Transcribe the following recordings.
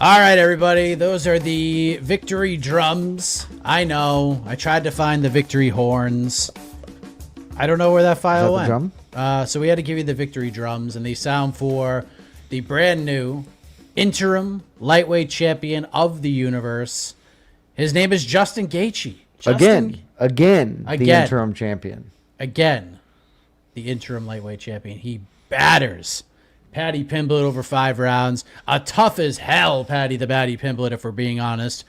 All right, everybody. Those are the victory drums. I know. I tried to find the victory horns. I don't know where that file went. Drum? So we had to give you the victory drums, and they sound for the brand new interim lightweight champion of the universe. His name is Justin Gaethje. Again, the interim champion. Again, the interim lightweight champion. He batters Paddy Pimblett over 5 rounds. A tough as hell Paddy the Baddy Pimblett, if we're being honest.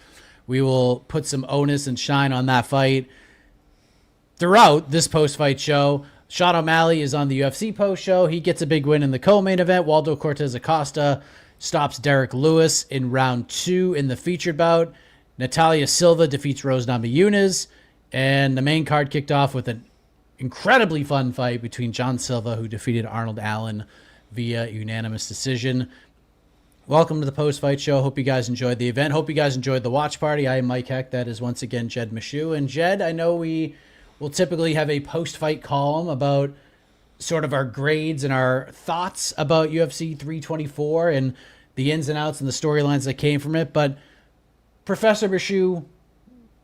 We will put some onus and shine on that fight throughout this post-fight show. Sean O'Malley is on the UFC post show. He gets a big win in the co-main event. Waldo Cortes-Acosta stops Derek Lewis in round 2 in the featured bout. Natalia Silva defeats Rose Namajunas. And the main card kicked off with an incredibly fun fight between John Silva, who defeated Arnold Allen via unanimous decision. Welcome to the post-fight show. Hope you guys enjoyed the event. Hope you guys enjoyed the watch party. I am Mike Heck. That is once again Jed Meshew. And Jed, I know we will typically have a post-fight column about sort of our grades and our thoughts about UFC 324 and the ins and outs and the storylines that came from it. But Professor Meshew,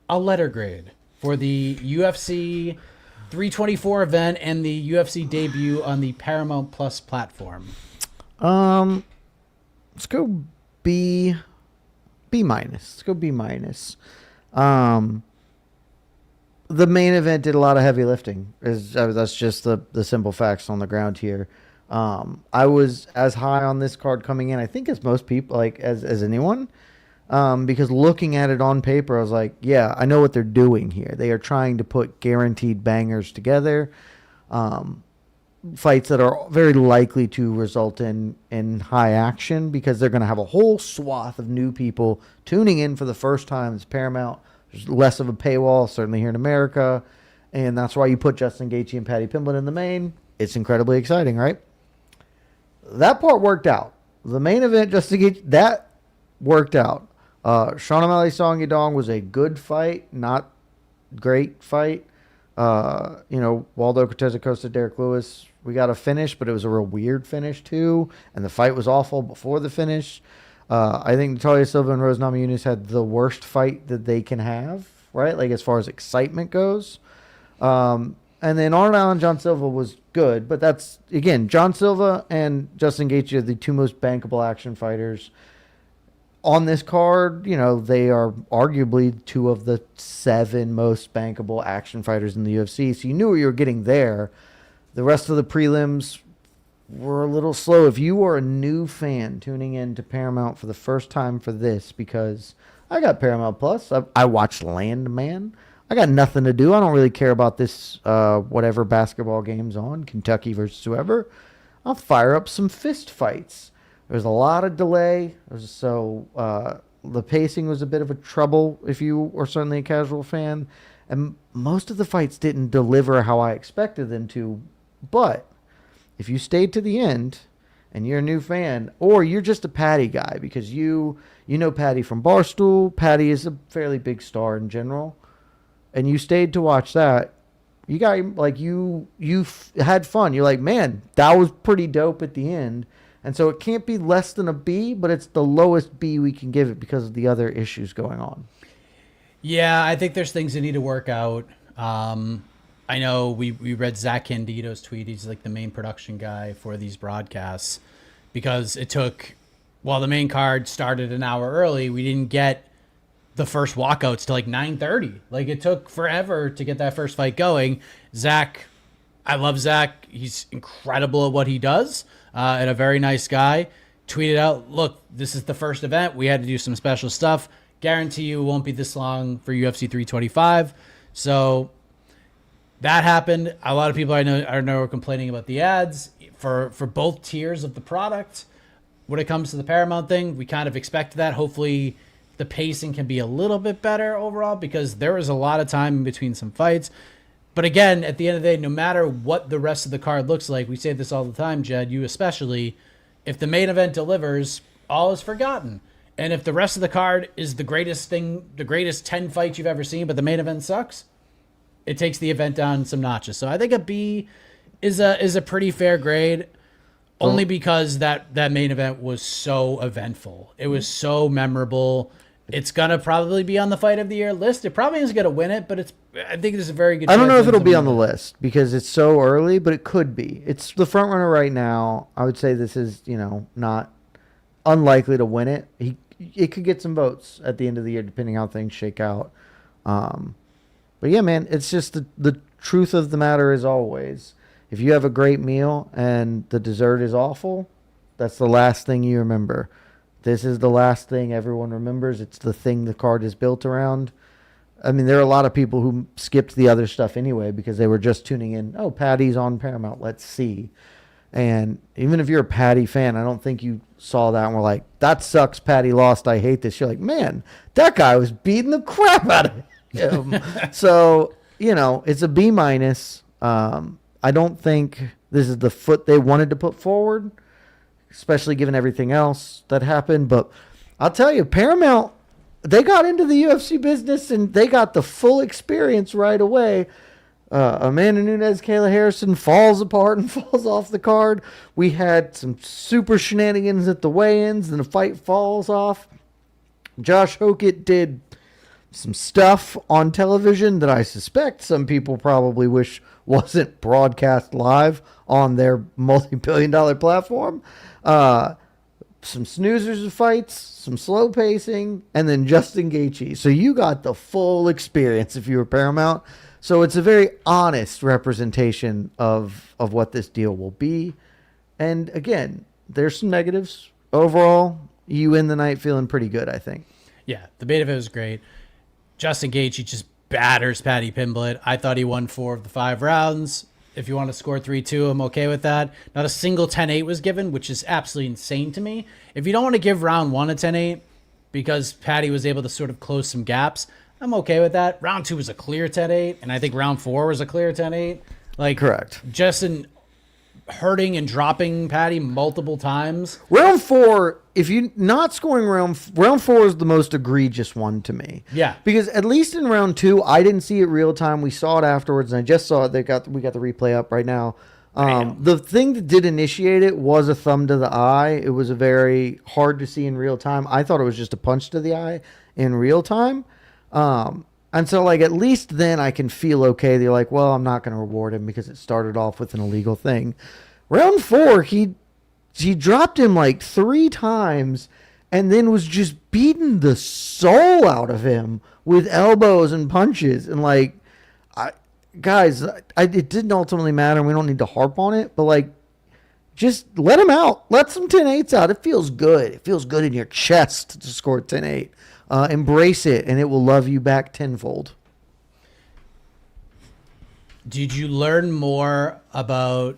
a letter grade for the UFC 324 event and the UFC debut on the Paramount Plus platform. Let's go B minus. Let's go B minus. The main event did a lot of heavy lifting. That's just the simple facts on the ground here. I was as high on this card coming in, I think, as most people, like as anyone. Because looking at it on paper, I was like, yeah, I know what they're doing here. They are trying to put guaranteed bangers together. Fights that are very likely to result in high action because they're going to have a whole swath of new people tuning in for the first time. It's Paramount. There's less of a paywall, certainly here in America. And that's why you put Justin Gaethje and Paddy Pimblett in the main. It's incredibly exciting, right? That part worked out. The main event, Justin Gaethje, that worked out. Sean O'Malley Song Yadong was a good fight, not great fight. Waldo Cortes-Acosta, Derek Lewis, we got a finish, but it was a real weird finish too. And the fight was awful before the finish. I think Natalia Silva and Rose Namajunas had the worst fight that they can have, right? Like as far as excitement goes. And then Arnold Allen, John Silva was good, but that's, again, John Silva and Justin Gaethje are the two most bankable action fighters on this card. They are arguably 2 of the 7 most bankable action fighters in the UFC. So you knew what you were getting there. The rest of the prelims were a little slow. If you are a new fan tuning in to Paramount for the first time for this, because I got Paramount Plus, I watched Landman. I got nothing to do. I don't really care about this, whatever basketball game's on, Kentucky versus whoever. I'll fire up some fist fights. There was a lot of delay, so the pacing was a bit of a trouble if you were certainly a casual fan. And most of the fights didn't deliver how I expected them to. But if you stayed to the end and you're a new fan, or you're just a Paddy guy because you know Paddy from Barstool, Paddy is a fairly big star in general, and you stayed to watch that, you got, like, you had fun. You're like, man, that was pretty dope at the end. And so it can't be less than a B, but it's the lowest B we can give it because of the other issues going on. Yeah, I think there's things that need to work out. I know we read Zach Candido's tweet. He's like the main production guy for these broadcasts because it took, while the main card started an hour early, we didn't get the first walkouts till like 9:30. Like it took forever to get that first fight going. Zach, I love Zach. He's incredible at what he does. And a very nice guy, tweeted out, look, this is the first event. We had to do some special stuff. Guarantee you it won't be this long for UFC 325. So that happened. A lot of people I know are complaining about the ads for both tiers of the product. When it comes to the Paramount thing, we kind of expected that. Hopefully the pacing can be a little bit better overall because there was a lot of time in between some fights. But again, at the end of the day, no matter what the rest of the card looks like, we say this all the time, Jed, you especially, if the main event delivers, all is forgotten. And if the rest of the card is the greatest thing, the greatest 10 fights you've ever seen, but the main event sucks, it takes the event down some notches. So I think a B is a pretty fair grade. Only because that main event was so eventful. It was so memorable. It's gonna probably be on the fight of the year list. It probably isn't gonna win it, but I think there's a very good. I don't know if chance it'll be on win the it. list because it's so early, but it could be. It's the front runner right now. I would say this is, not unlikely to win it. It could get some votes at the end of the year, depending how things shake out. But yeah, man, it's just the truth of the matter is always, if you have a great meal and the dessert is awful, that's the last thing you remember. This is the last thing everyone remembers. It's the thing the card is built around. I mean, there are a lot of people who skipped the other stuff anyway because they were just tuning in. Oh, Patty's on Paramount. Let's see. And even if you're a Patty fan, I don't think you saw that and were like, that sucks, Patty lost, I hate this. You're like, man, that guy was beating the crap out of him. So, it's a B minus. I don't think this is the foot they wanted to put forward, especially given everything else that happened. But I'll tell you, Paramount, they got into the UFC business and they got the full experience right away. Amanda Nunes, Kayla Harrison falls apart and falls off the card. We had some super shenanigans at the weigh-ins and the fight falls off. Josh Hokett did some stuff on television that I suspect some people probably wish wasn't broadcast live on their multi-billion-dollar platform. Some snoozers of fights, some slow pacing, and then Justin Gaethje. So you got the full experience if you were Paramount. So it's a very honest representation of what this deal will be. And again, there's some negatives. Overall, you end the night feeling pretty good, I think. Yeah, the main event was great. Justin Gaethje just batters Paddy Pimblett. I thought he won 4 of the 5 rounds. If you want to score 3-2, I'm okay with that. Not a single 10-8 was given, which is absolutely insane to me. If you don't want to give round 1 a 10-8 because Paddy was able to sort of close some gaps, I'm okay with that. Round 2 was a clear 10-8, and I think round 4 was a clear 10-8. Correct. Justin hurting and dropping Paddy multiple times. Round 4, if you not scoring round 4 is the most egregious one to me. Yeah. Because at least in round 2, I didn't see it real time. We saw it afterwards, and I just saw it. We got the replay up right now. The thing that did initiate it was a thumb to the eye. It was a very hard to see in real time. I thought it was just a punch to the eye in real time. And so, at least then I can feel okay. They're like, well, I'm not going to reward him because it started off with an illegal thing. Round 4, he dropped him 3 times and then was just beating the soul out of him with elbows and punches. And, guys, it didn't ultimately matter, and we don't need to harp on it, but, just let him out. Let some 10-8s out. It feels good. It feels good in your chest to score 10-8. Embrace it, and it will love you back tenfold. Did you learn more about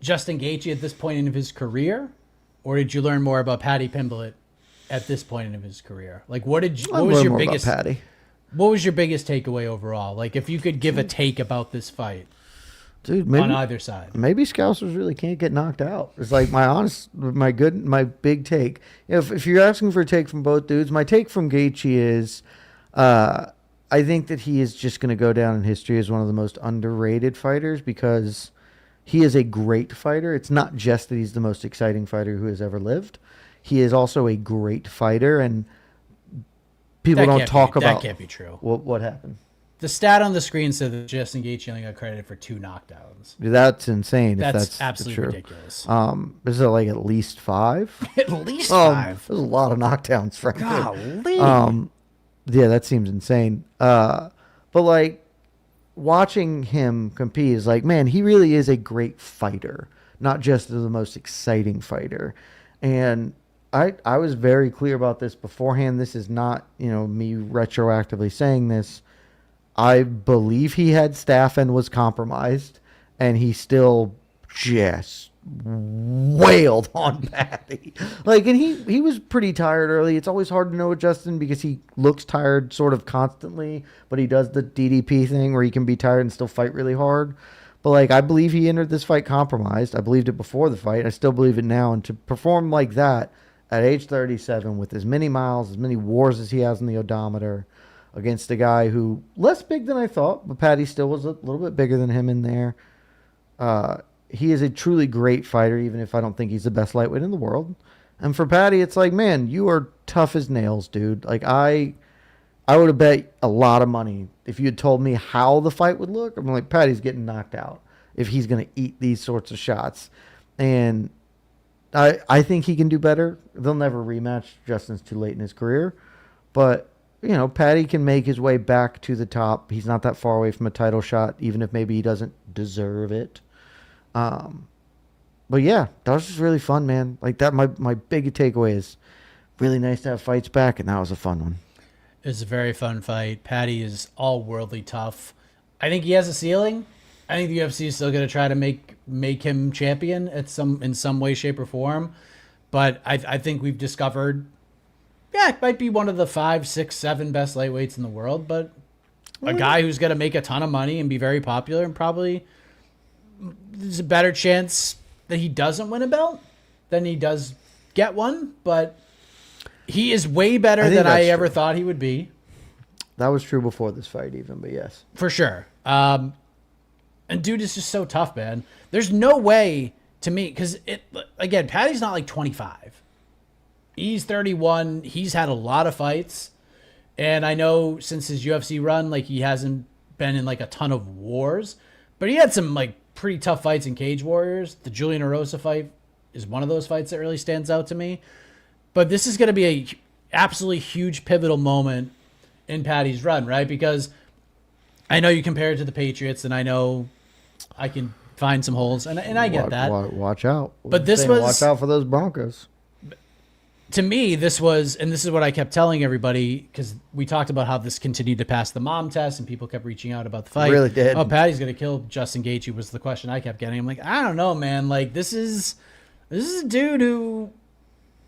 Justin Gaethje at this point in his career, or did you learn more about Paddy Pimblett at this point in his career? What was your biggest Paddy? What was your biggest takeaway overall? If you could give a take about this fight, dude, maybe, on either side, maybe Scousers really can't get knocked out. It's my big take. If you're asking for a take from both dudes, my take from Gaethje is, I think that he is just going to go down in history as one of the most underrated fighters because he is a great fighter. It's not just that he's the most exciting fighter who has ever lived. He is also a great fighter, and people don't talk about. That can't be true. What happened? The stat on the screen said that Justin Gaethje only got credited for 2 knockdowns. That's insane. That's absolutely ridiculous. Is it at least 5? At least 5. There's a lot of knockdowns, frankly. Golly. Yeah, that seems insane. But watching him compete is man, he really is a great fighter, not just the most exciting fighter. And I was very clear about this beforehand. This is not, me retroactively saying this. I believe he had staph and was compromised, and he still just wailed on Patty. And he was pretty tired early. It's always hard to know with Justin because he looks tired sort of constantly, but he does the DDP thing where he can be tired and still fight really hard. But I believe he entered this fight compromised. I believed it before the fight. I still believe it now. And to perform like that at age 37 with as many miles, as many wars as he has in the odometer against a guy who less big than I thought, but Patty still was a little bit bigger than him in there. he is a truly great fighter, even if I don't think he's the best lightweight in the world. And for Patty, it's like, man, you are tough as nails, dude. Like I would have bet a lot of money if you had told me how the fight would look. I'm like, Patty's getting knocked out if he's going to eat these sorts of shots. And I think he can do better. They'll never rematch. Justin's too late in his career. But, Patty can make his way back to the top. He's not that far away from a title shot, even if maybe he doesn't deserve it. But yeah, that was just really fun, man. Like that, my big takeaway is really nice to have fights back, and that was a fun one. It's a very fun fight. Patty is all worldly tough. I think he has a ceiling. I think the UFC is still going to try to make him champion in some way, shape, or form. But I think we've discovered, it might be one of the 5, 6, 7 best lightweights in the world, but a guy who's going to make a ton of money and be very popular, and probably there's a better chance that he doesn't win a belt than he does get one. But he is way better than I ever thought he would be. That was true before this fight even, but yes. For sure. And dude is just so tough, man. There's no way to me, because again, Patty's not like 25. He's 31. He's had a lot of fights. And I know since his UFC run, like he hasn't been in like a ton of wars, but he had some like pretty tough fights in Cage Warriors. The Julian Erosa fight is one of those fights that really stands out to me. But this is going to be a absolutely huge pivotal moment in Patty's run, right? Because I know you compare it to the Patriots, and I know I can find some holes, and I get that. Watch out. But watch out for those Broncos. To me, this was, and this is what I kept telling everybody, because we talked about how this continued to pass the mom test, and people kept reaching out about the fight. It really did. Oh, Patty's going to kill Justin Gaethje was the question I kept getting. I'm like, I don't know, man. Like, this is a dude who,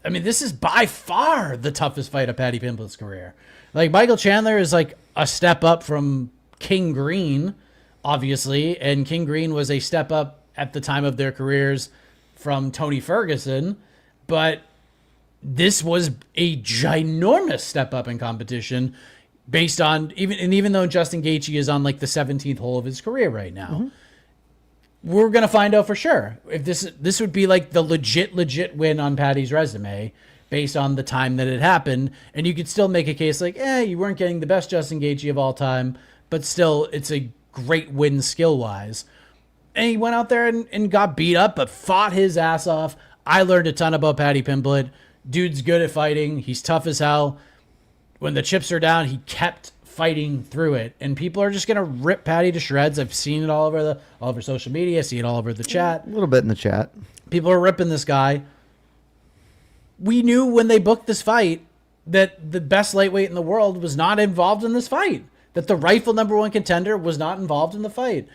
I mean, this is by far the toughest fight of Patty Pimblett's career. Like, Michael Chandler is like a step up from King Green, obviously, and King Green was a step up at the time of their careers from Tony Ferguson, but this was a ginormous step up in competition based on even though Justin Gaethje is on like the 17th hole of his career right now. We're going to find out for sure if this would be like the legit win on Patty's resume based on the time that it happened. And you could still make a case like, you weren't getting the best Justin Gaethje of all time, but still it's a great win skill wise. And he went out there and got beat up, but fought his ass off. I learned a ton about Patty Pimblett. Dude's good at fighting. He's tough as hell. When the chips are down, he kept fighting through it. And people are just going to rip Patty to shreds. I've seen it all over social media. I see it all over the chat. A little bit in the chat. People are ripping this guy. We knew when they booked this fight that the best lightweight in the world was not involved in this fight. That the rightful number one contender was not involved in the fight.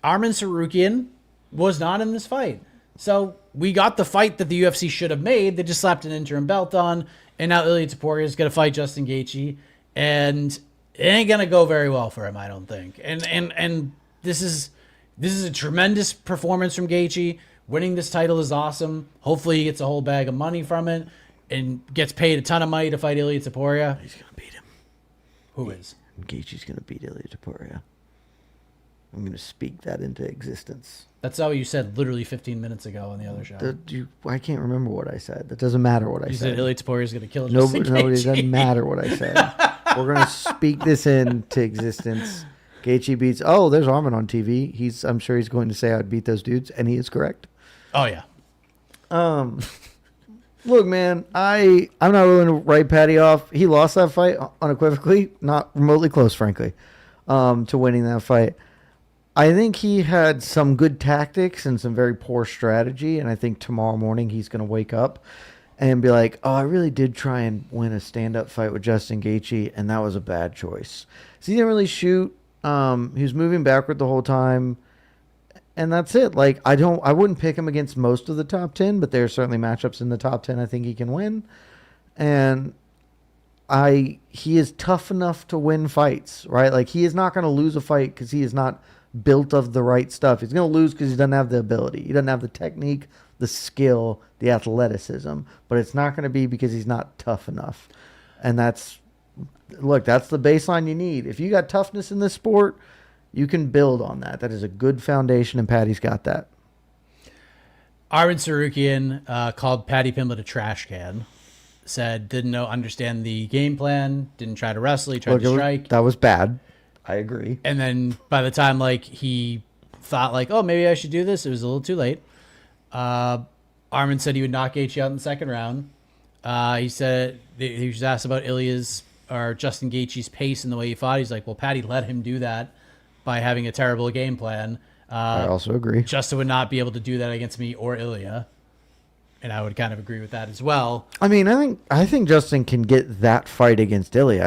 Arman Sarukian was not in this fight. So we got the fight that the UFC should have made. They just slapped an interim belt on, and now Ilia Topuria is going to fight Justin Gaethje, and it ain't going to go very well for him, I don't think. And this is a tremendous performance from Gaethje. Winning this title is awesome. Hopefully he gets a whole bag of money from it and gets paid a ton of money to fight Ilia Topuria. He's going to beat him. Who is? Gaethje's going to beat Ilia Topuria. I'm going to speak that into existence. That's how you said literally 15 minutes ago on the other show. I can't remember what I said. That doesn't matter what I said. You said Ilia Topuria is going to kill Justin Gaethje. Nobody, it doesn't matter what I said. We're going to speak this into existence. Gaethje beats, there's Arman on TV. I'm sure he's going to say I'd beat those dudes, and he is correct. Oh, yeah. Look, man, I'm not willing to write Patty off. He lost that fight unequivocally, not remotely close, frankly, to winning that fight. I think he had some good tactics and some very poor strategy, and I think tomorrow morning he's going to wake up and be like, I really did try and win a stand-up fight with Justin Gaethje, and that was a bad choice. So he didn't really shoot. He was moving backward the whole time, and that's it. Like, I wouldn't pick him against most of the top 10, but there are certainly matchups in the top 10 I think he can win. And he is tough enough to win fights, right? Like, he is not going to lose a fight because he is not built of the right stuff. He's going to lose because he doesn't have the ability. He doesn't have the technique, the skill, the athleticism. But it's not going to be because he's not tough enough. And that's the baseline you need. If you got toughness in this sport, you can build on that. That is a good foundation, and Patty's got that. Armin Sarukian called Paddy Pimblett a trash can. Said didn't understand the game plan, didn't try to wrestle, he tried to strike. That was bad. I agree. And then by the time he thought oh, maybe I should do this, it was a little too late. Armin said he would knock Gaethje out in the second round. He said he was asked about Ilya's or Justin Gaethje's pace and the way he fought. He's like, well, Paddy let him do that by having a terrible game plan. I also agree. Justin would not be able to do that against me or Ilya. And I would kind of agree with that as well. I mean, I think Justin can get that fight against Ilya.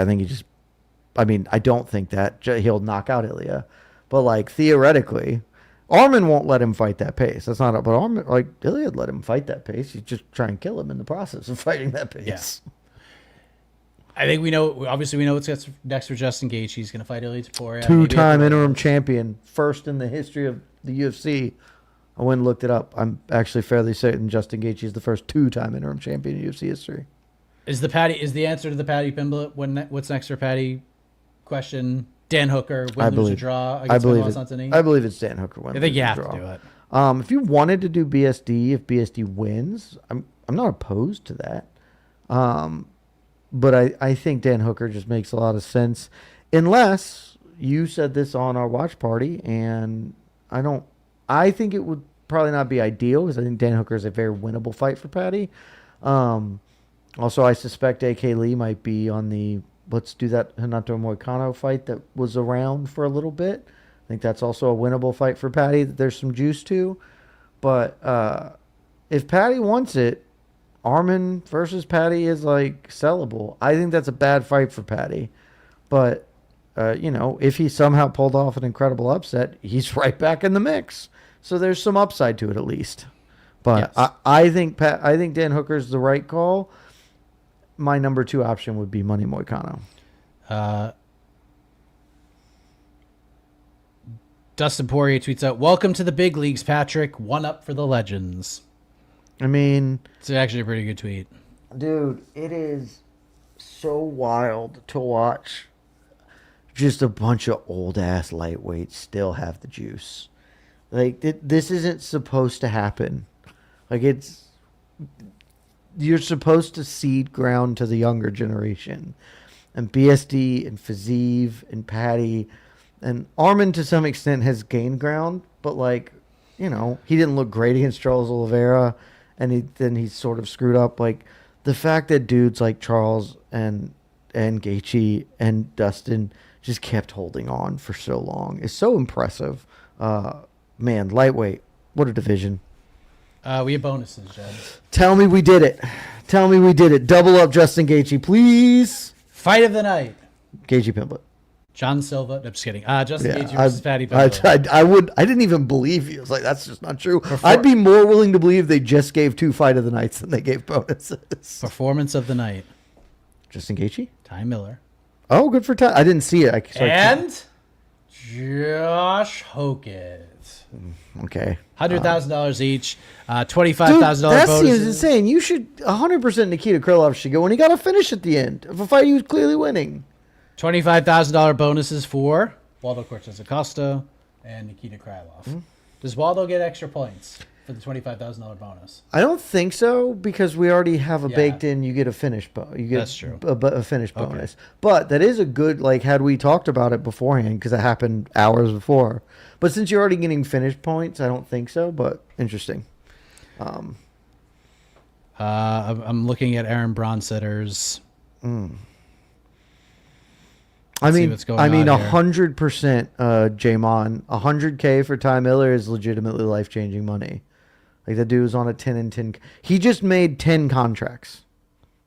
I don't think that he'll knock out Ilya, but theoretically, Armin won't let him fight that pace. That's not. But Armin, Ilya let him fight that pace. He'd just try and kill him in the process of fighting that pace. Yeah. I think we know. Obviously, we know what's next for Justin Gaethje. He's going to fight Ilya Taporia. Two-time interim champion, first in the history of the UFC. I went and looked it up. I'm actually fairly certain Justin Gaethje is the first two-time interim champion in UFC history. Is the answer to the Paddy Pimblett what's next for Paddy question? Dan Hooker win, lose, or draw against Manuel Santini? I believe it's Dan Hooker win. I think you have to do it. If you wanted to do BSD, if BSD wins, I'm not opposed to that. But I think Dan Hooker just makes a lot of sense, unless you said this on our watch party, and I think it would probably not be ideal because I think Dan Hooker is a very winnable fight for Paddy. Also, I suspect AK Lee might be on the let's do that Renato Moicano fight that was around for a little bit. I think that's also a winnable fight for Paddy that there's some juice to. But if Paddy wants it, Armin versus Paddy is sellable. I think that's a bad fight for Paddy. But, if he somehow pulled off an incredible upset, he's right back in the mix. So there's some upside to it at least. But yes. I think Dan Hooker's the right call. My number 2 option would be Money Moicano. Dustin Poirier tweets out, "Welcome to the big leagues, Patrick. One up for the legends." I mean, it's actually a pretty good tweet. Dude, it is so wild to watch just a bunch of old-ass lightweights still have the juice. This isn't supposed to happen. You're supposed to cede ground to the younger generation. And BSD and Fiziev and Paddy and Armin to some extent has gained ground, but he didn't look great against Charles Oliveira, and he sort of screwed up. The fact that dudes like Charles and Gaethje and Dustin just kept holding on for so long is so impressive. Man, lightweight, what a division. We have bonuses, Jed. Tell me we did it. Double up Justin Gaethje, please. Fight of the night. Gaethje Pimblett. John Silva. No, I'm just kidding. Justin Gaethje versus Paddy Pimblett. I didn't even believe you. I was like, that's just not true. I'd be more willing to believe they just gave 2 fight of the nights than they gave bonuses. Performance of the night. Justin Gaethje? Ty Miller. Oh, good for Ty. I didn't see it. And Josh Hokett. Okay. $100,000 each. $25,000 bonuses. That seems insane. You should 100% Nikita Krylov should go, and he got to finish at the end of a fight he was clearly winning. $25,000 bonuses for Waldo Cortes-Acosta and Nikita Krylov. Mm-hmm. Does Waldo get extra points for the $25,000 bonus? I don't think so, because we already have a baked in. You get a finish That's true. A finish bonus. But that is a good, had we talked about it beforehand, because it happened hours before. But since you're already getting finish points, I don't think so. But interesting. I'm looking at Aaron Bronsetter's. I mean, 100%, Jamon. 100K for Ty Miller is legitimately life-changing money. The dude was on a 10 and 10. He just made 10 contracts,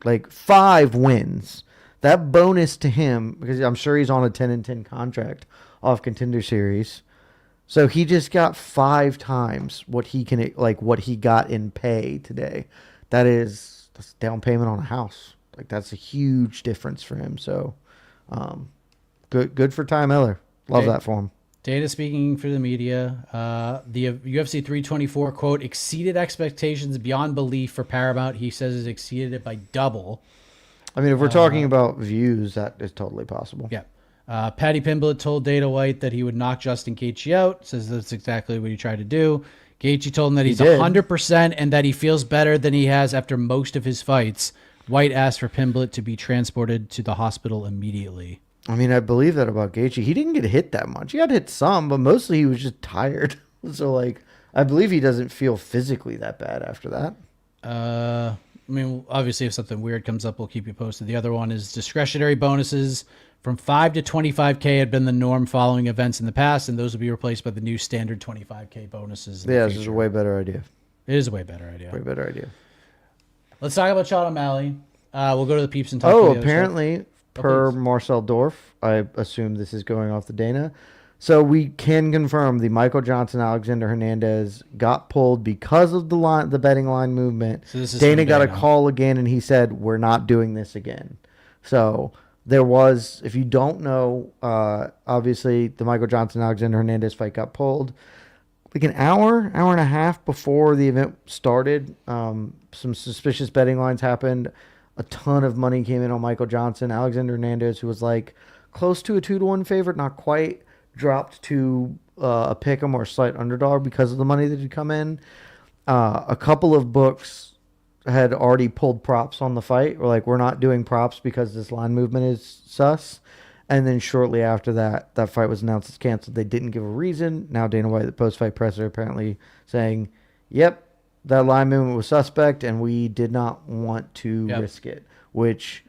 5 wins. That bonus to him, because I'm sure he's on a 10 and 10 contract off Contender Series. So he just got 5 times what he got in pay today. That's down payment on a house. That's a huge difference for him. So, good for Ty Miller. Love that for him. Data speaking for the media, the UFC 324 quote exceeded expectations beyond belief for Paramount. He says it's exceeded it by double. I mean, if we're talking about views, that is totally possible. Yeah. Paddy Pimblett told Dana White that he would knock Justin Gaethje out. Says that's exactly what he tried to do. Gaethje told him that he's 100% and that he feels better than he has after most of his fights. White asked for Pimblett to be transported to the hospital immediately. I mean, I believe that about Gaethje. He didn't get hit that much. He got hit some, but mostly he was just tired. So, like, I believe he doesn't feel physically that bad after that. I mean, obviously, if something weird comes up, we'll keep you posted. The other one is discretionary bonuses from 5 to 25K had been the norm following events in the past, and those will be replaced by the new standard 25K bonuses. Yeah, this is a way better idea. It is a way better idea. Way better idea. Let's talk about Sean O'Malley. We'll go to the peeps and talk. Oh, apparently, per Marcel Dorf, I assume this is going off the Dana. So we can confirm the Michael Johnson, Alexander Hernandez got pulled because of the betting line movement. So Dana got a call again, and he said, we're not doing this again. So there was, if you don't know, obviously the Michael Johnson, Alexander Hernandez fight got pulled like an hour and a half before the event started. Some suspicious betting lines happened. A ton of money came in on Michael Johnson. Alexander Hernandez, who was like close to a 2-1 favorite, not quite, dropped to a pick'em or a slight underdog because of the money that had come in. A couple of books had already pulled props on the fight. We're like, we're not doing props because this line movement is sus. And then shortly after that, that fight was announced as canceled. They didn't give a reason. Now Dana White, the post-fight presser, apparently saying, yep, that line movement was suspect, and we did not want to risk it, which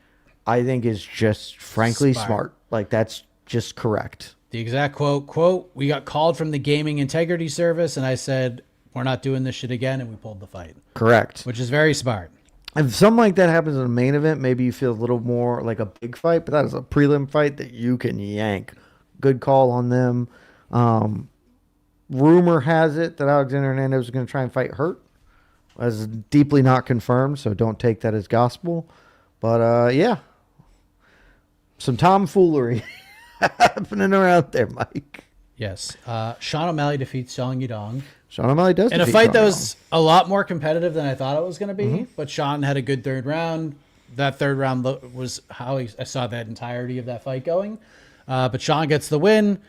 I think is just frankly smart. Like, that's just correct. The exact quote, we got called from the Gaming Integrity Service, and I said, we're not doing this shit again, and we pulled the fight. Correct. Which is very smart. If something like that happens in a main event, maybe you feel a little more like a big fight, but that is a prelim fight that you can yank. Good call on them. Rumor has it that Alexander Hernandez was going to try and fight Hurt. As deeply not confirmed, so don't take that as gospel. But, yeah. Some tomfoolery happening around there, Mike. Yes. Sean O'Malley defeats Sean Yudong. Sean O'Malley does in a fight that was a lot more competitive than I thought it was going to be, but Sean had a good third round. That third round was how I saw that entirety of that fight going. But Sean gets the win,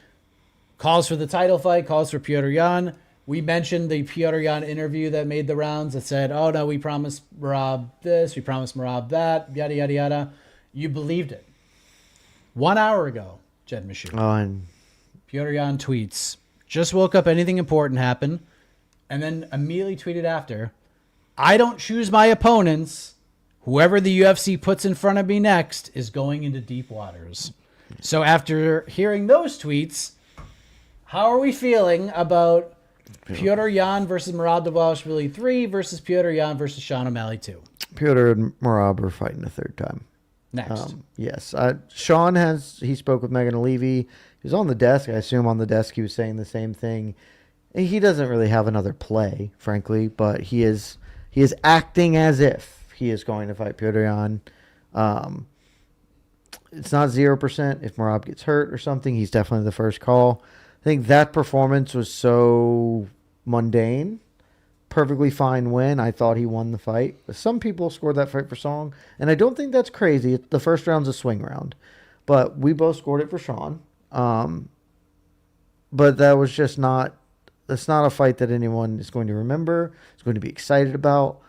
calls for the title fight, calls for Petr Yan. We mentioned the Petr Yan interview that made the rounds that said, oh, no, we promised Merab this, we promised Merab that, yada, yada, yada. You believed it. 1 hour ago, Jed Meshew. And Petr Yan tweets, just woke up, anything important happened. And then immediately tweeted after, I don't choose my opponents. Whoever the UFC puts in front of me next is going into deep waters. So after hearing those tweets, how are we feeling about Petr Yan versus Merab Dvalishvili 3 versus Petr Yan versus Sean O'Malley 2? Petr and Merab are fighting a third time. Next. Yes. Sean he spoke with Megan Levy. He was on the desk. I assume on the desk he was saying the same thing. He doesn't really have another play, frankly, but he is acting as if he is going to fight Petr Yan. It's not 0%. If Merab gets hurt or something, he's definitely the first call. I think that performance was so mundane. Perfectly fine win. I thought he won the fight. Some people scored that fight for Song, and I don't think that's crazy. The first round's a swing round, but we both scored it for Sean. But that was just not. That's not a fight that anyone is going to remember. Is going to be excited about,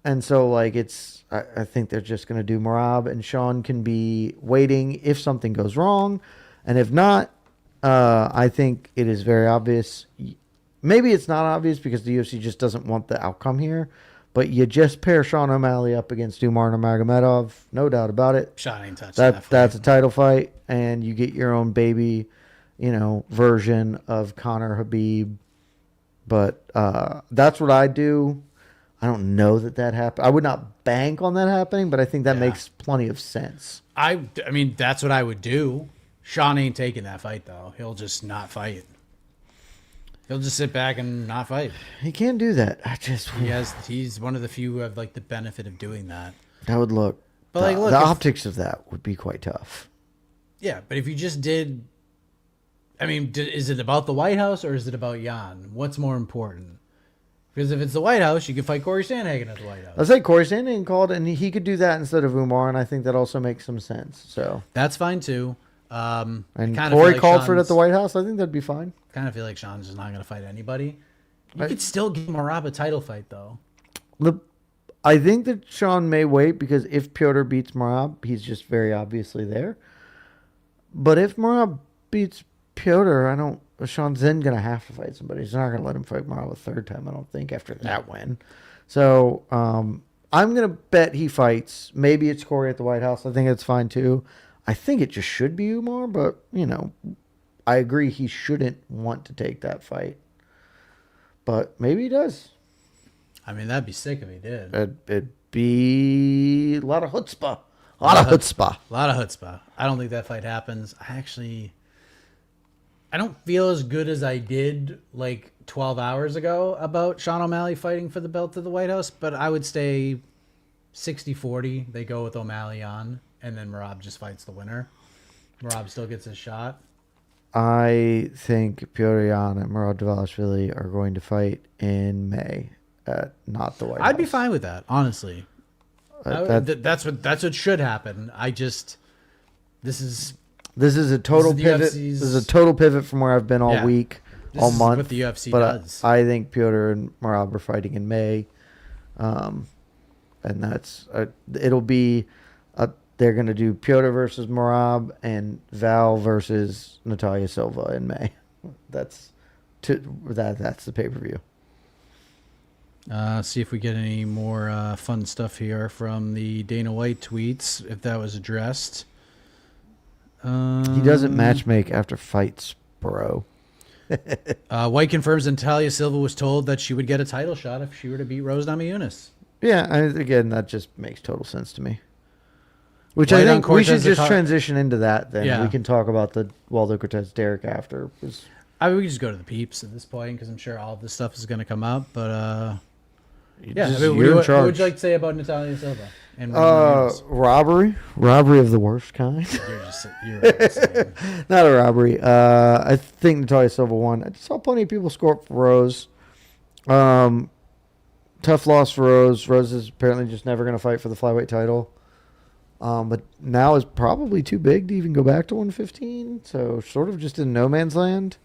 and so like I think they're just going to do Merab, and Sean can be waiting if something goes wrong, and if not, I think it is very obvious. Maybe it's not obvious because the UFC just doesn't want the outcome here, but you just pair Sean O'Malley up against Umar Nurmagomedov, no doubt about it. Sean ain't touching that fight. That's a title fight, and you get your own baby, version of Conor Habib. But that's what I do. I don't know that happened. I would not bank on that happening, but I think that makes plenty of sense. I mean, that's what I would do. Sean ain't taking that fight, though. He'll just not fight. He'll just sit back and not fight. He can't do that. He's one of the few who have like the benefit of doing that. That would look. But the optics of that would be quite tough. Yeah, but if you just did, I mean, is it about the White House or is it about Jan? What's more important? Because if it's the White House, you could fight Corey Sandhagen at the White House. I'll say Corey Sandhagen called, and he could do that instead of Umar, and I think that also makes some sense. So that's fine too. And kinda Corey feel like called for it at Sean's- the White House. I think that'd be fine. Kind of feel like Sean's just not going to fight anybody. You could still give Merab a title fight, though. I think that Sean may wait because if Piotr beats Merab, he's just very obviously there. But if Merab beats Piotr, Sean's then going to have to fight somebody. He's not going to let him fight Merab a third time, I don't think, after that win. So I'm going to bet he fights. Maybe it's Corey at the White House. I think it's fine, too. I think it just should be Umar, but, I agree he shouldn't want to take that fight. But maybe he does. I mean, that'd be sick if he did. It'd be a lot of chutzpah. A lot of chutzpah. A lot of chutzpah. I don't think that fight happens. I don't feel as good as I did like 12 hours ago about Sean O'Malley fighting for the belt to the White House, but I would say 60-40. They go with O'Malley on, and then Merab just fights the winner. Merab still gets his shot. I think Piotr Yan and Merab Dvalishvili are going to fight in May at not the White House. I'd be fine with that, honestly. That's what should happen. This is a total pivot. This is a total pivot from where I've been all week, all month. What the UFC does. I think Piotr and Merab are fighting in May, and that's it'll be. They're going to do Piotr versus Merab and Val versus Natalia Silva in May. That's the pay-per-view. See if we get any more fun stuff here from the Dana White tweets, if that was addressed. He doesn't matchmake after fights, bro. White confirms Natalia Silva was told that she would get a title shot if she were to beat Rose Namajunas. Yeah, again, that just makes total sense to me. Which I think we should just transition into that then. Yeah. We can talk about the Waldo Cortez Derek after. I mean, we can just go to the peeps at this point because I'm sure all of this stuff is going to come up. But, yeah. I mean, what would you like to say about Natalia Silva? And robbery of the worst kind. You're insane. Not a robbery. I think Natalia Silva won. I saw plenty of people score up for Rose. Tough loss for Rose. Rose is apparently just never going to fight for the flyweight title. But now is probably too big to even go back to 115. So sort of just in no man's land.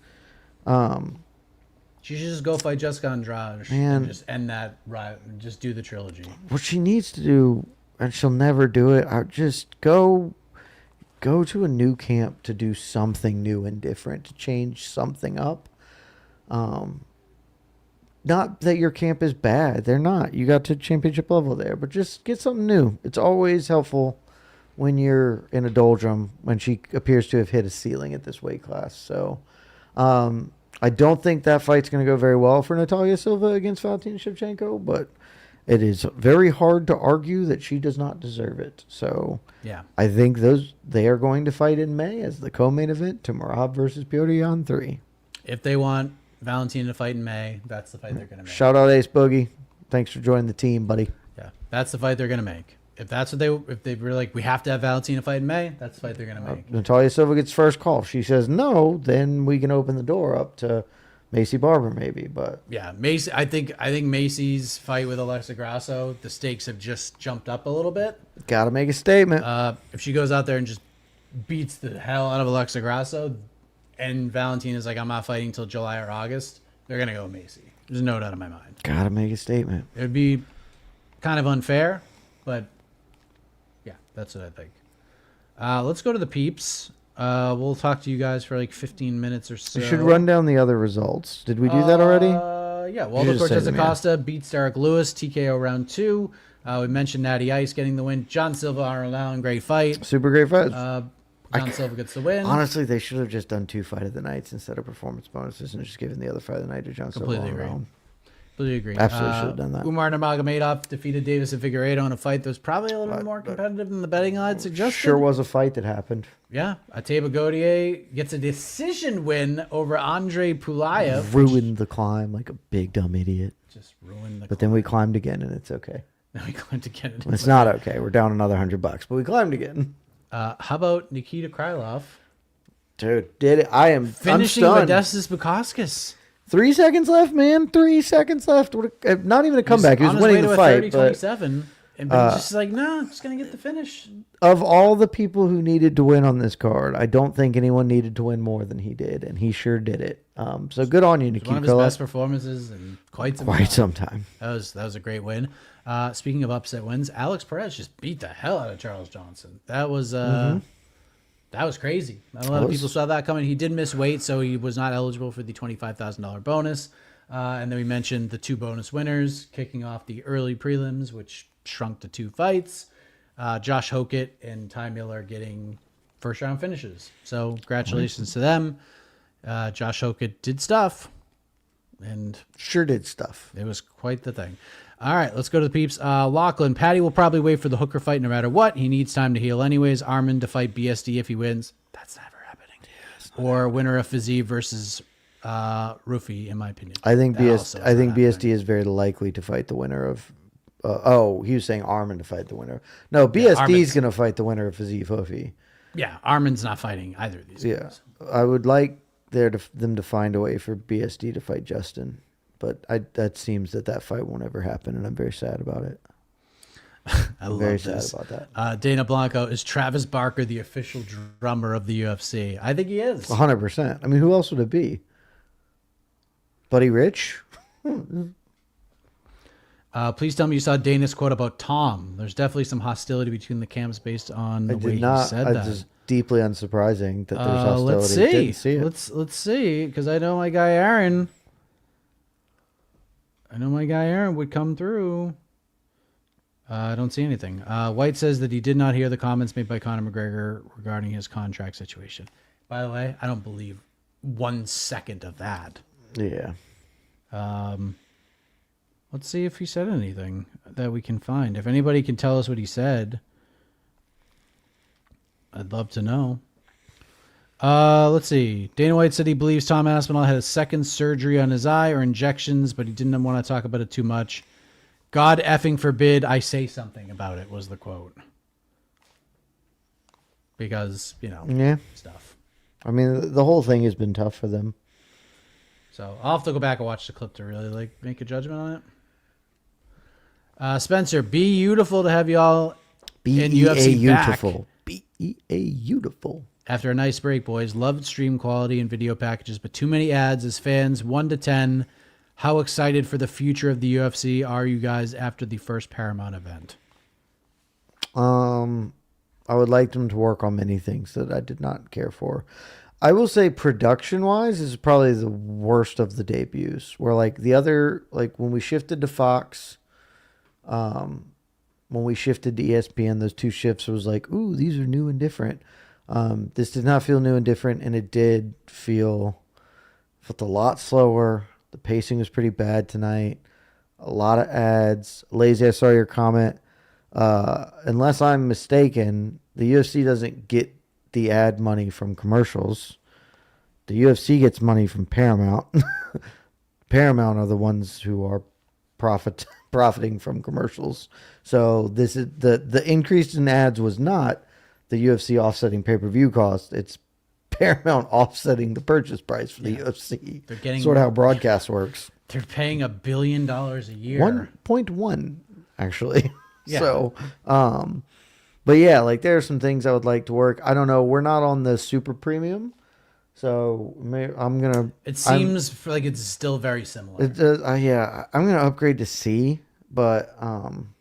She should just go fight Jessica Andrade and just end that. Right, just do the trilogy. What she needs to do, and she'll never do it, just go to a new camp to do something new and different, to change something up. Not that your camp is bad. They're not. You got to championship level there. But just get something new. It's always helpful when you're in a doldrum, when she appears to have hit a ceiling at this weight class. So I don't think that fight's going to go very well for Natalia Silva against Valentina Shevchenko. But it is very hard to argue that she does not deserve it. So yeah, I think they are going to fight in May as the co-main event to Merab versus Piotr Yan 3. If they want Valentina to fight in May, that's the fight they're going to make. Shout out Ace Boogie. Thanks for joining the team, buddy. Yeah, that's the fight they're going to make. If that's what if they were like, we have to have Valentina fight in May, that's the fight they're going to make. Natalia Silva gets first call. If she says no, then we can open the door up to Macy Barber maybe. But yeah, Macy. I think Macy's fight with Alexa Grasso, the stakes have just jumped up a little bit. Got to make a statement. If she goes out there and just beats the hell out of Alexa Grasso, and Valentina's like, I'm not fighting till July or August, they're going to go Macy. There's no doubt in my mind. Got to make a statement. It would be kind of unfair, but yeah, that's what I think. Let's go to the peeps. We'll talk to you guys for like 15 minutes or so. We should run down the other results. Did we do that already? Yeah. Waldo Cortes-Acosta beats Derek Lewis, TKO round 2. We mentioned Natty Ice getting the win. John Silva, Arnold Allen, great fight. Super great fight. John Silva gets the win. Honestly, they should have just done 2 fight of the nights instead of performance bonuses and just given the other fight of the night to John Silva. Completely agree. Absolutely should have done that. Umar Nurmagomedov defeated Davis and Figueiredo in a fight that was probably a little bit more competitive than the betting odds suggested. Sure was a fight that happened. Yeah. Ateba Gauthier gets a decision win over Andre Pulayev. Ruined the climb like a big dumb idiot. Just ruined the But then we climbed again and it's okay. Then we climbed again. It's not okay. We're down another $100, but we climbed again. How about Nikita Krylov? Dude, did it? I'm finishing Modestas Bukauskas. 3 seconds left, man. 3 seconds left. Not even a comeback. He was winning the fight. 30-27 And but he's just like, no, I'm just gonna get the finish. Of all the people who needed to win on this card, I don't think anyone needed to win more than he did, and he sure did it. So good on you, Nikita. One of his best performances in quite some time. That was a great win. Speaking of upset wins, Alex Perez just beat the hell out of Charles Johnson. That was crazy. Not a lot of people saw that coming. He did miss weight, so he was not eligible for the $25,000 bonus. And then we mentioned the 2 bonus winners kicking off the early prelims, which shrunk to 2 fights. Josh Hokett and Ty Miller getting first round finishes. So congratulations to them. Josh Hokett did stuff, and sure did stuff. It was quite the thing. All right, let's go to the peeps. Lachlan, Patty will probably wait for the Hooker fight no matter what. He needs time to heal anyways. Armin to fight BSD if he wins. That's never happening. Or winner of Fiziev versus Rufy, in my opinion. I think BSD is very likely to fight the winner of. He was saying Armin to fight the winner. No, BSD is going to fight the winner of Fiziev Hoofy. Yeah, Armin's not fighting either of these guys. I would like them to find a way for BSD to fight Justin, but that seems that fight won't ever happen, and I'm very sad about it. I'm very sad about that. Dana Blanco, is Travis Barker the official drummer of the UFC? I think he is. 100%. I mean, who else would it be? Buddy Rich? Please tell me you saw Dana's quote about Tom. There's definitely some hostility between the camps based on the way he said that. It's just deeply unsurprising that there's hostility. Let's see. Didn't see it. Let's see, because I know my guy Aaron. Would come through. I don't see anything. White says that he did not hear the comments made by Conor McGregor regarding his contract situation. By the way, I don't believe 1 second of that. Yeah. Let's see if he said anything that we can find. If anybody can tell us what he said, I'd love to know. Let's see. Dana White said he believes Tom Aspinall had a second surgery on his eye or injections, but he didn't want to talk about it too much. God effing forbid I say something about it, was the quote. Because, stuff. I mean, the whole thing has been tough for them. So I'll have to go back and watch the clip to really make a judgment on it. Spencer, beautiful to have you all in UFC beautiful. Back. Beautiful. After a nice break, boys. Loved stream quality and video packages, but too many ads as fans. 1 to 10. How excited for the future of the UFC are you guys after the first Paramount event? I would like them to work on many things that I did not care for. I will say production-wise is probably the worst of the debuts. Where when we shifted to Fox, when we shifted to ESPN, those 2 shifts was like, ooh, these are new and different. This did not feel new and different, and it did felt a lot slower. The pacing was pretty bad tonight. A lot of ads. Lazy, I saw your comment. Unless I'm mistaken, the UFC doesn't get the ad money from commercials. The UFC gets money from Paramount. Paramount are the ones who are profiting from commercials. So this is the increase in ads was not the UFC offsetting pay-per-view cost. It's Paramount offsetting the purchase price for the UFC. They're getting sort of how broadcast works. They're paying $1 billion a year. 1.1 actually. Yeah. So, but yeah, there are some things I would like to work. I don't know. We're not on the super premium, so I'm gonna. It seems like it's still very similar. It does. Yeah, I'm gonna upgrade to C, but on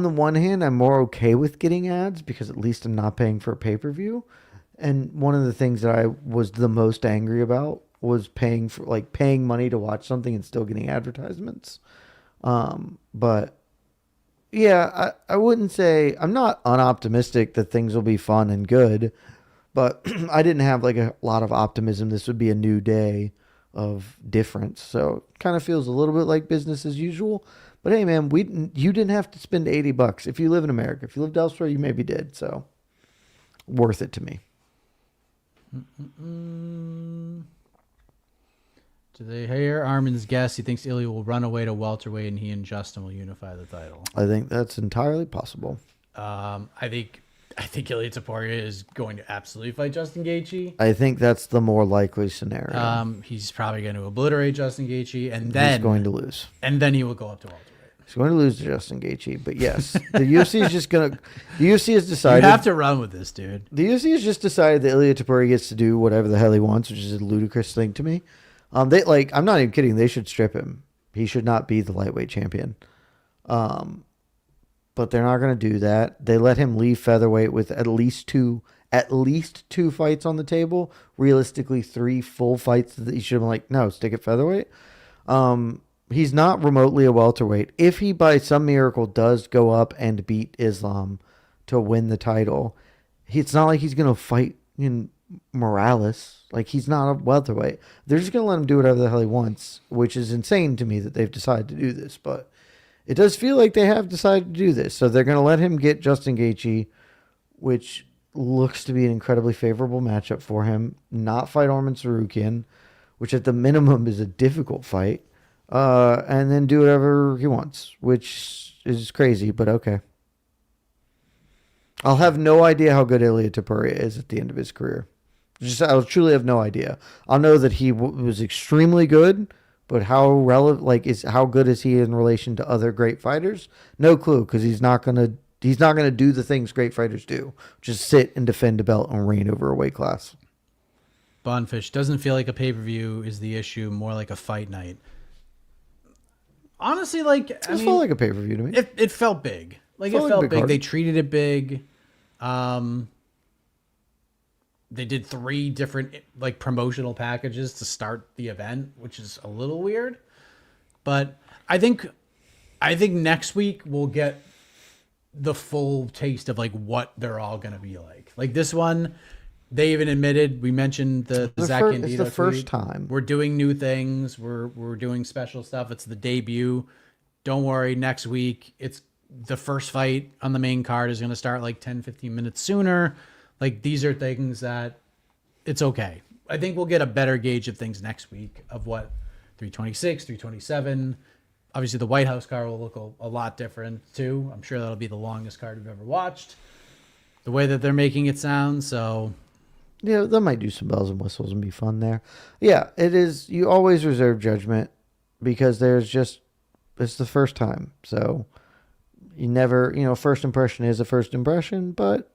the one hand, I'm more okay with getting ads because at least I'm not paying for a pay-per-view. And one of the things that I was the most angry about was paying money to watch something and still getting advertisements. But yeah, I wouldn't say I'm not unoptimistic that things will be fun and good, but I didn't have a lot of optimism. This would be a new day of difference. So it kind of feels a little bit like business as usual. But hey, man, you didn't have to spend $80 if you live in America. If you lived elsewhere, you maybe did. So worth it to me. Do they hear Armin's guess? He thinks Ilya will run away to welterweight and he and Justin will unify the title. I think that's entirely possible. I think I think Ilya Taporia is going to absolutely fight Justin Gaethje. I think that's the more likely scenario. He's probably going to obliterate Justin Gaethje, and He's then going to lose. And then he will go up to welterweight. He's going to lose to Justin Gaethje. But yes, the UFC is just going to. The UFC has decided. You have to run with this, dude. The UFC has just decided that Ilya Taporia gets to do whatever the hell he wants, which is a ludicrous thing to me. They like. I'm not even kidding. They should strip him. He should not be the lightweight champion. But they're not going to do that. They let him leave featherweight with at least two fights on the table. Realistically, 3 full fights that he should have been like, no, stick at featherweight. He's not remotely a welterweight. If he, by some miracle, does go up and beat Islam to win the title, it's not like he's going to fight Morales. Like, he's not a welterweight. They're just going to let him do whatever the hell he wants, which is insane to me that they've decided to do this. But it does feel like they have decided to do this. So they're going to let him get Justin Gaethje, which looks to be an incredibly favorable matchup for him. Not fight Arman Tsarukyan, which at the minimum is a difficult fight. And then do whatever he wants, which is crazy, but okay. I'll have no idea how good Ilya Taporia is at the end of his career. I'll truly have no idea. I'll know that he was extremely good. But how how good is he in relation to other great fighters? No clue, because he's not gonna do the things great fighters do, just sit and defend a belt and reign over a weight class. Bonfish doesn't feel like a pay-per-view is the issue, more like a fight night. Honestly, like it felt like a pay-per-view to me. It felt big. Like it felt big. They treated it big. They did 3 different like promotional packages to start the event, which is a little weird. But I think next week we'll get the full taste of like what they're all gonna be like. Like this one, they even admitted. We mentioned the Zach Candido. It's the first time we're doing new things. We're doing special stuff. It's the debut. Don't worry. Next week, it's the first fight on the main card is gonna start like 10-15 minutes sooner. Like, these are things that it's okay. I think we'll get a better gauge of things next week of what 326, 327. Obviously, the White House card will look a lot different, too. I'm sure that'll be the longest card we've ever watched. The way that they're making it sound, so... Yeah, they might do some bells and whistles and be fun there. Yeah, it is. You always reserve judgment because it's the first time. So, you never, first impression is a first impression, but...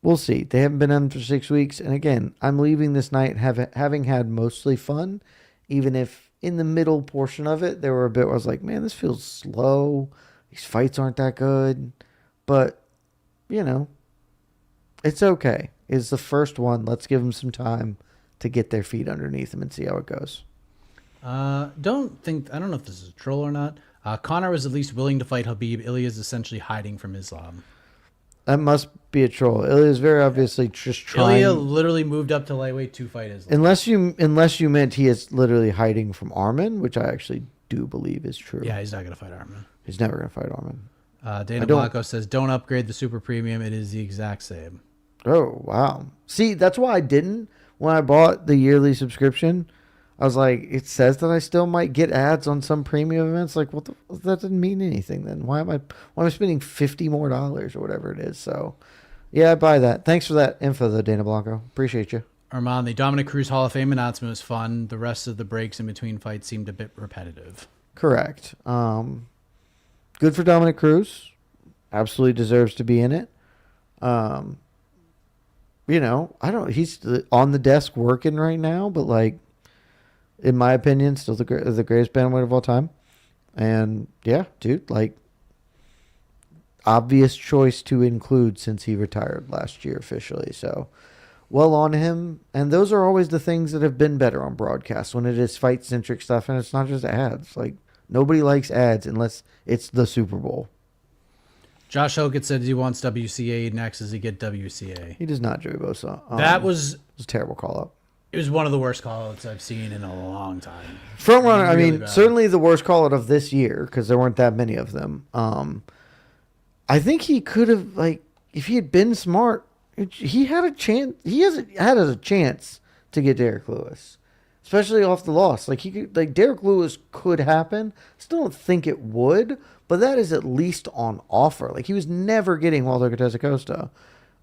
We'll see. They haven't been on for 6 weeks. And again, I'm leaving this night having had mostly fun, even if in the middle portion of it, there were a bit where I was like, man, this feels slow. These fights aren't that good. But, it's okay. It's the first one. Let's give them some time to get their feet underneath them and see how it goes. I don't know if this is a troll or not. Conor was at least willing to fight Habib. Ilya is essentially hiding from Islam. That must be a troll. Ilya is very obviously just trying. Ilya literally moved up to lightweight to fight Islam. Unless you meant he is literally hiding from Arman, which I actually do believe is true. Yeah, he's not going to fight Arman. He's never going to fight Arman. Dana Blanco says, don't upgrade the super premium. It is the exact same. Oh, wow. See, that's why I didn't. When I bought the yearly subscription, I was like, it says that I still might get ads on some premium events. Like, that doesn't mean anything then. Why am I spending $50 more or whatever it is? So, yeah, I buy that. Thanks for that info, though, Dana Blanco. Appreciate you. Armand, the Dominic Cruz Hall of Fame announcement was fun. The rest of the breaks in between fights seemed a bit repetitive. Correct. Good for Dominic Cruz. Absolutely deserves to be in it. He's on the desk working right now, but like, in my opinion, still the greatest bantamweight of all time. And yeah, dude, like, obvious choice to include since he retired last year officially. So, well on him. And those are always the things that have been better on broadcast when it is fight-centric stuff and it's not just ads. Like, nobody likes ads unless it's the Super Bowl. Josh Hokett said he wants WCA next. Does he get WCA? He does not, Joey Bosa. That was a terrible call-up. It was one of the worst call-outs I've seen in a long time. Front runner, really, I mean, bad. Certainly the worst call-out of this year because there weren't that many of them. I think he could have, like, if he had been smart, he had a chance. He had a chance to get Derek Lewis. especially off the loss. Like Derek Lewis could happen. Still don't think it would, but that is at least on offer. Like he was never getting Walter Cortes-acosta.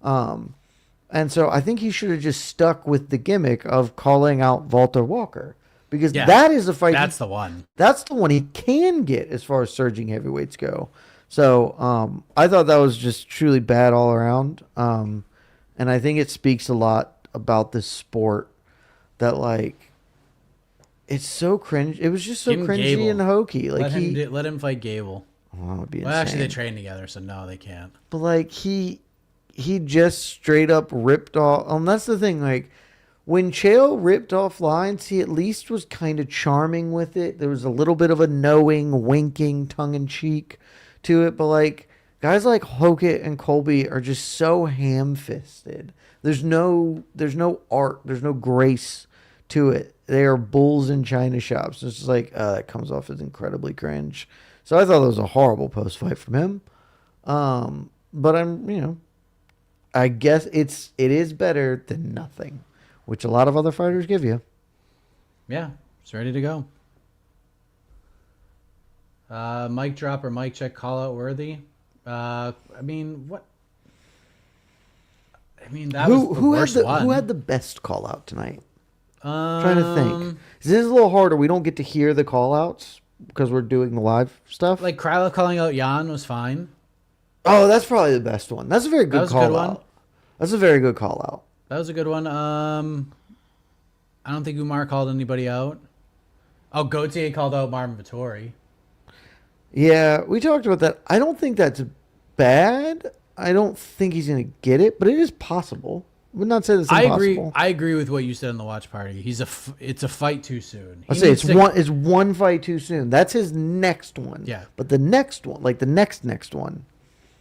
And so I think he should have just stuck with the gimmick of calling out Walter Walker, because that is a fight. That's the one. That's the one he can get as far as surging heavyweights go. So I thought that was just truly bad all around. And I think it speaks a lot about this sport that, like, it's so cringe. It was just so cringy Gable. and hokey. Like let him fight Gable. Oh, that would be Well, insane. actually, they train together, so no, they can't. But like he just straight up ripped off. That's the thing. Like when Chael ripped off lines, he at least was kind of charming with it. There was a little bit of a knowing, winking, tongue in cheek to it. But like guys like Hokett and Colby are just so ham-fisted. There's no art. There's no grace to it. They are bulls in china shops. It's just like that comes off as incredibly cringe. So I thought that was a horrible post fight from him. But I guess it is better than nothing, which a lot of other fighters give you. Yeah, it's ready to go. Mic drop or mic check call out worthy. That was the worst one. Who had the best call out tonight? Trying to think. This is a little harder. We don't get to hear the call outs because we're doing the live stuff. Like Krylov calling out Jan was fine. Oh, that's probably the best one. That's a very good call one. out. That's a very good call out. That was a good one. I don't think Umar called anybody out. Oh, Gaethje called out Marvin Vettori. Yeah, we talked about that. I don't think that's bad. I don't think he's going to get it, but it is possible. I would not say that's impossible. I agree with what you said in the watch party. It's a fight too soon. I say it's one fight too soon. That's his next one. Yeah. But the next one, like the next one.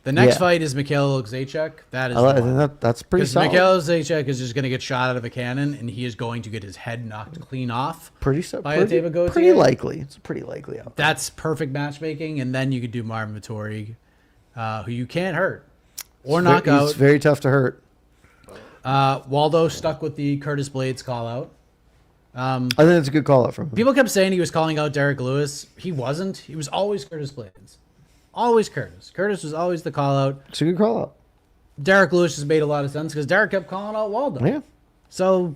The next fight is Mikhail Zaitchik. That is the one. That's pretty solid. Mikhail Zaitchik is just going to get shot out of a cannon, and he is going to get his head knocked clean off. Pretty likely. It's pretty likely out there. That's perfect matchmaking, and then you could do Marvin Vettori, who you can't hurt or knock out. It's very tough to hurt. Waldo stuck with the Curtis Blades call out. I think that's a good call out from him. People kept saying he was calling out Derek Lewis. He wasn't. He was always Curtis Blades. Always Curtis. Curtis was always the call out. It's a good call out. Derek Lewis just made a lot of sense because Derek kept calling out Waldo. Yeah. So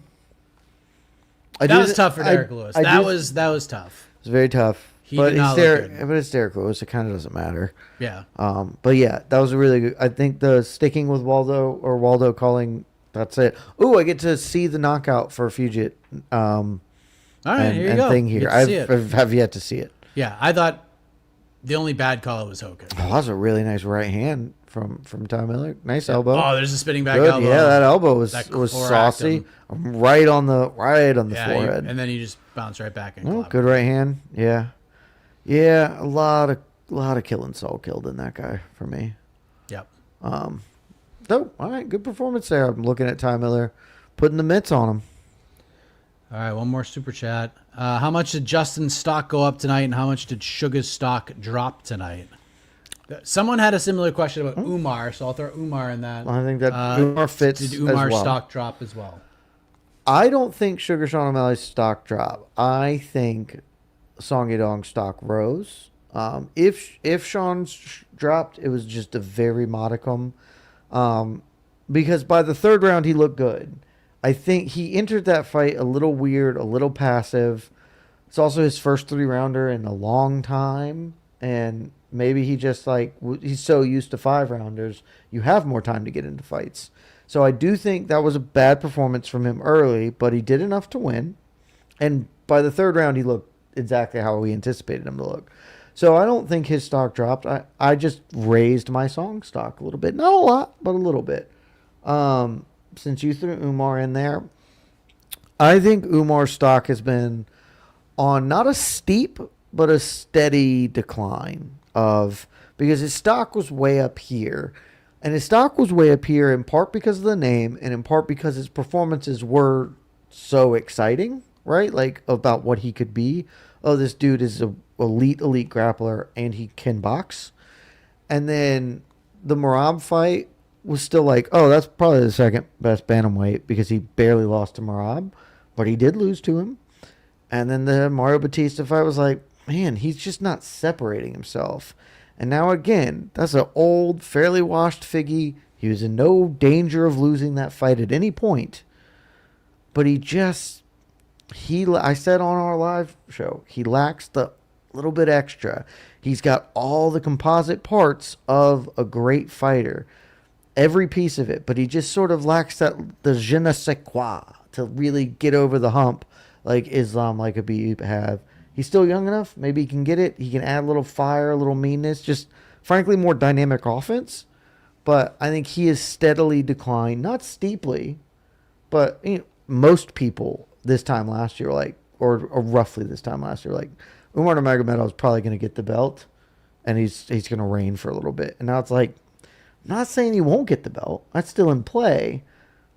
that was tough for Derek Lewis. That was tough. It's very tough. But it's Derek Lewis. It kind of doesn't matter. Yeah. But yeah, that was a really good. I think the sticking with Waldo calling. That's it. Ooh, I get to see the knockout for Fugit. All right, here you go. Thing here. I have yet to see it. Yeah, I thought the only bad call out was Hogan. Oh, that was a really nice right hand from Tom Miller. Nice elbow. Oh, there's a spinning back Good. elbow. Yeah, that elbow was saucy. Right on the forehead. And then he just bounced right back and oh, good right hand. Yeah. Yeah, a lot of killing Saul killed in that guy for me. Yep. So, all right, good performance there. I'm looking at Ty Miller putting the mitts on him. All right, one more super chat. How much did Justin's stock go up tonight, and how much did Sugar's stock drop tonight? Someone had a similar question about Umar, so I'll throw Umar in that. I think that Umar fits Did Umar's as well. stock drop as well? I don't think Sugar Sean O'Malley's stock dropped. I think Song Yadong's stock rose. If Sean's dropped, it was just a very modicum. Because by the third round, he looked good. I think he entered that fight a little weird, a little passive. It's also his first 3-rounder in a long time. And maybe he just he's so used to 5-rounders, you have more time to get into fights. So I do think that was a bad performance from him early, but he did enough to win. And by the third round, he looked exactly how we anticipated him to look. So I don't think his stock dropped. I just raised my Song stock a little bit. Not a lot, but a little bit. Since you threw Umar in there, I think Umar's stock has been on not a steep, but a steady decline because his stock was way up here. And his stock was way up here in part because of the name and in part because his performances were so exciting, right? Like about what he could be. Oh, this dude is a elite grappler and he can box. And then the Merab fight was still that's probably the second best bantamweight because he barely lost to Merab, but he did lose to him. And then the Mario Batista fight was like, man, he's just not separating himself. And now again, that's an old, fairly washed Figgy. He was in no danger of losing that fight at any point. But I said on our live show, he lacks the little bit extra. He's got all the composite parts of a great fighter. Every piece of it. But he just sort of lacks the je ne sais quoi to really get over the hump like Islam like Khabib have. He's still young enough. Maybe he can get it. He can add a little fire, a little meanness. Just, frankly, more dynamic offense. But I think he has steadily declined. Not steeply, but most people this time last year, or roughly this time last year, Umar Nurmagomedov is probably going to get the belt, and he's going to reign for a little bit. And now it's like, I'm not saying he won't get the belt. That's still in play.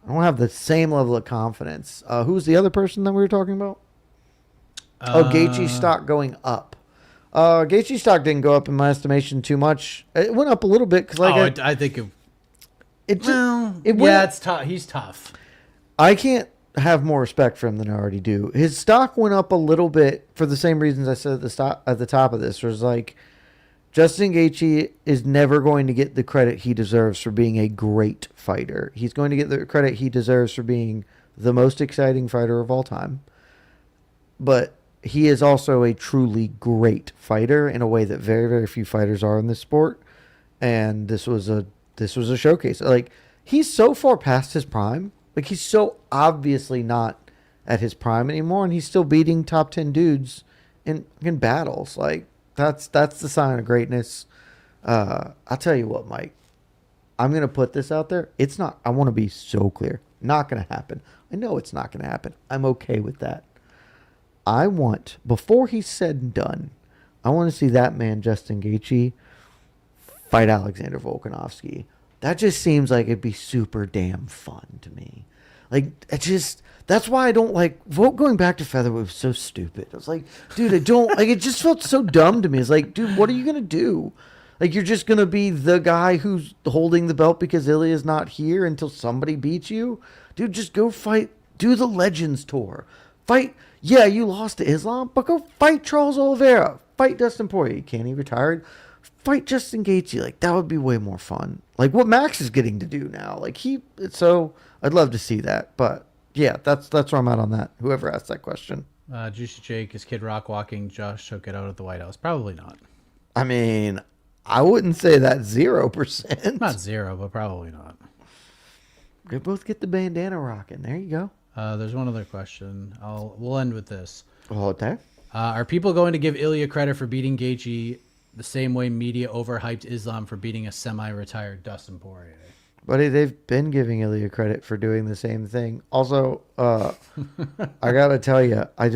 I don't have the same level of confidence. Who's the other person that we were talking about? Gaethje stock going up. Gaethje stock didn't go up in my estimation too much. It went up a little bit because I think it's tough. He's tough. I can't have more respect for him than I already do. His stock went up a little bit for the same reasons I said at the top of this. Was like, Justin Gaethje is never going to get the credit he deserves for being a great fighter. He's going to get the credit he deserves for being the most exciting fighter of all time. But he is also a truly great fighter in a way that very, very few fighters are in this sport. And this was a showcase. Like, he's so far past his prime. Like, he's so obviously not at his prime anymore, and he's still beating top 10 dudes in battles. Like, that's the sign of greatness. I'll tell you what, Mike. I'm going to put this out there. It's not, I want to be so clear. Not going to happen. I know it's not going to happen. I'm okay with that. I want, before he's said and done, I want to see that man, Justin Gaethje, fight Alexander Volkanovski. That just seems like it'd be super damn fun to me. Like, that's why I don't like, going back to featherweight was so stupid. I was like, dude, I don't, like, it just felt so dumb to me. It's like, dude, what are you going to do? Like, you're just going to be the guy who's holding the belt because Ilya's not here until somebody beats you? Dude, just go fight, do the Legends Tour. Fight, yeah, you lost to Islam, but go fight Charles Oliveira. Fight Dustin Poirier. Can't he retired? Fight Justin Gaethje. Like, that would be way more fun. Like what Max is getting to do now. Like, so I'd love to see that. But yeah, that's where I'm at on that. Whoever asked that question. Juicy Jake, is Kid Rock walking Josh took it out at the White House? Probably not. I mean, I wouldn't say that 0%. Not zero, but probably not. We both get the bandana rocking. There you go. There's one other question. We'll end with this. Okay. Are people going to give Ilya credit for beating Gaethje the same way media overhyped Islam for beating a semi-retired Dustin Poirier? Buddy, they've been giving Ilya credit for doing the same thing. Also, I gotta tell you, he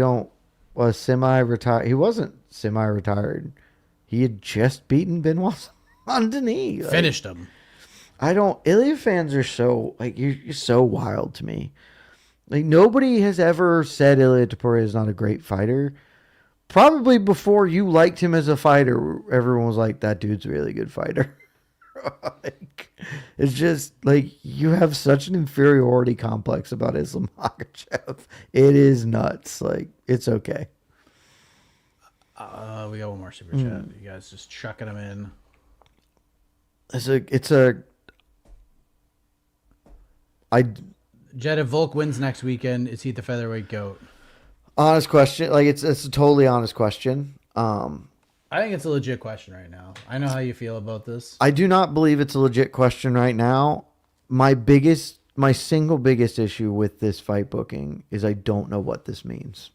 wasn't semi-retired. He had just beaten Benoit on Denis. Like, finished him. Ilya fans are so, like, you're so wild to me. Like, nobody has ever said Ilya Topuria is not a great fighter. Probably before you liked him as a fighter, everyone was like, that dude's a really good fighter. Like, it's just, like, you have such an inferiority complex about Islam Makhachev. It is nuts. Like, it's okay. We got one more super chat. You guys just chucking them in. Jed, if Volk wins next weekend, is he the featherweight GOAT? Honest question. Like, it's a totally honest question. I think it's a legit question right now. I know how you feel about this. I do not believe it's a legit question right now. My single biggest issue with this fight booking is I don't know what this means.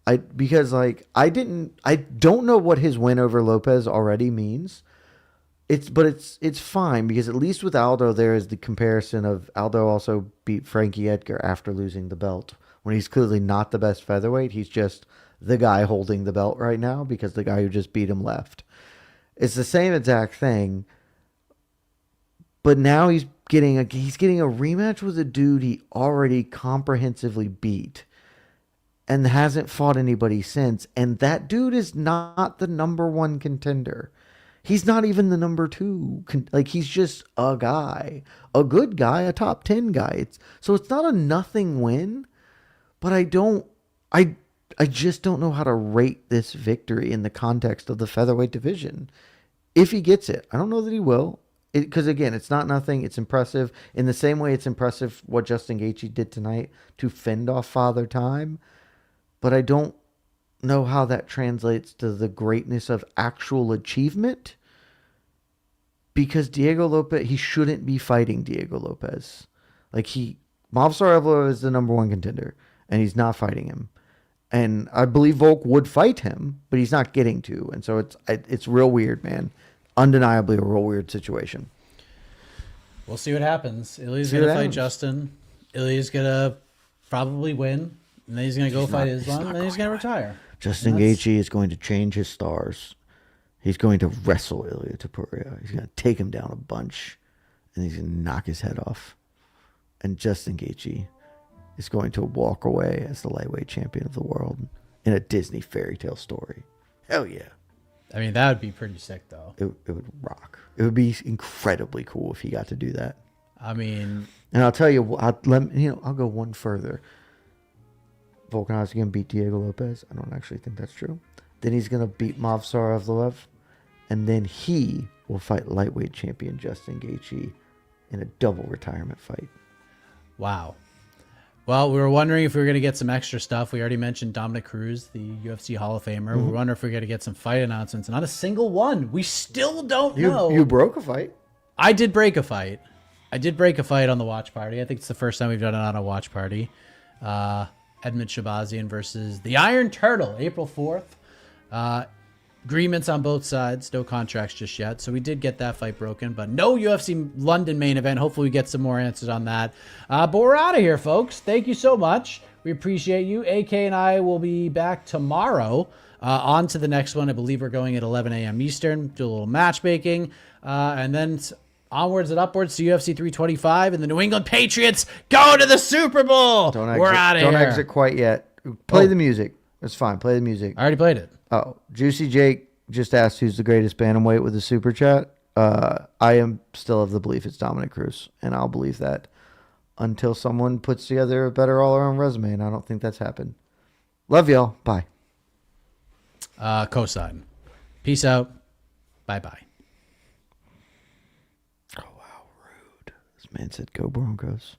I don't know what his win over Lopez already means. It's fine because at least with Aldo there is the comparison of Aldo also beat Frankie Edgar after losing the belt when he's clearly not the best featherweight. He's just the guy holding the belt right now because the guy who just beat him left. It's the same exact thing, but now he's getting a rematch with a dude he already comprehensively beat and hasn't fought anybody since. And that dude is not the number one contender. He's not even the number two. Like, he's just a guy, a good guy, a top 10 guy. So it's not a nothing win, but I just don't know how to rate this victory in the context of the featherweight division. If he gets it, I don't know that he will. Because, again, it's not nothing. It's impressive. In the same way it's impressive what Justin Gaethje did tonight to fend off Father Time. But I don't know how that translates to the greatness of actual achievement. Because Diego Lopez, he shouldn't be fighting Diego Lopez. Like, Movsar Evloev is the number one contender, and he's not fighting him. And I believe Volk would fight him, but he's not getting to. And so it's real weird, man. Undeniably a real weird situation. We'll see what happens. Ilya's going to fight Justin. Ilya's going to probably win. And then he's going to go fight Islam. And then he's going to retire. Justin Gaethje is going to change his stars. He's going to wrestle Ilya Topuria. He's going to take him down a bunch. And he's going to knock his head off. And Justin Gaethje is going to walk away as the lightweight champion of the world in a Disney fairy tale story. Hell yeah. I mean, that would be pretty sick, though. It would rock. It would be incredibly cool if he got to do that. I mean... And I'll tell you, I'll go one further. Volkanovski's going to beat Diego Lopez. I don't actually think that's true. Then he's going to beat Movsar Evloev. And then he will fight lightweight champion Justin Gaethje in a double retirement fight. Wow. Well, we were wondering if we were going to get some extra stuff. We already mentioned Dominic Cruz, the UFC Hall of Famer. We were wondering if we were going to get some fight announcements. Not a single one. We still don't know. You broke a fight. I did break a fight. I did break a fight on the watch party. I think it's the first time we've done it on a watch party. Edmund Shabazian versus the Iron Turtle, April 4th. Agreements on both sides. No contracts just yet. So we did get that fight broken, but no UFC London main event. Hopefully we get some more answers on that. But we're out of here, folks. Thank you so much. We appreciate you. AK and I will be back tomorrow. On to the next one. I believe we're going at 11 a.m. Eastern. Do a little matchmaking. And then onwards and upwards to UFC 325. And the New England Patriots go to the Super Bowl. We're out of here. Don't exit quite yet. Play the music. It's fine. Play the music. I already played it. Oh, Juicy Jake just asked who's the greatest bantamweight with a super chat. I am still of the belief it's Dominic Cruz, and I'll believe that until someone puts together a better all-around resume, and I don't think that's happened. Love y'all. Bye. Cosign. Peace out. Bye-bye. Oh, wow, rude. This man said go Broncos.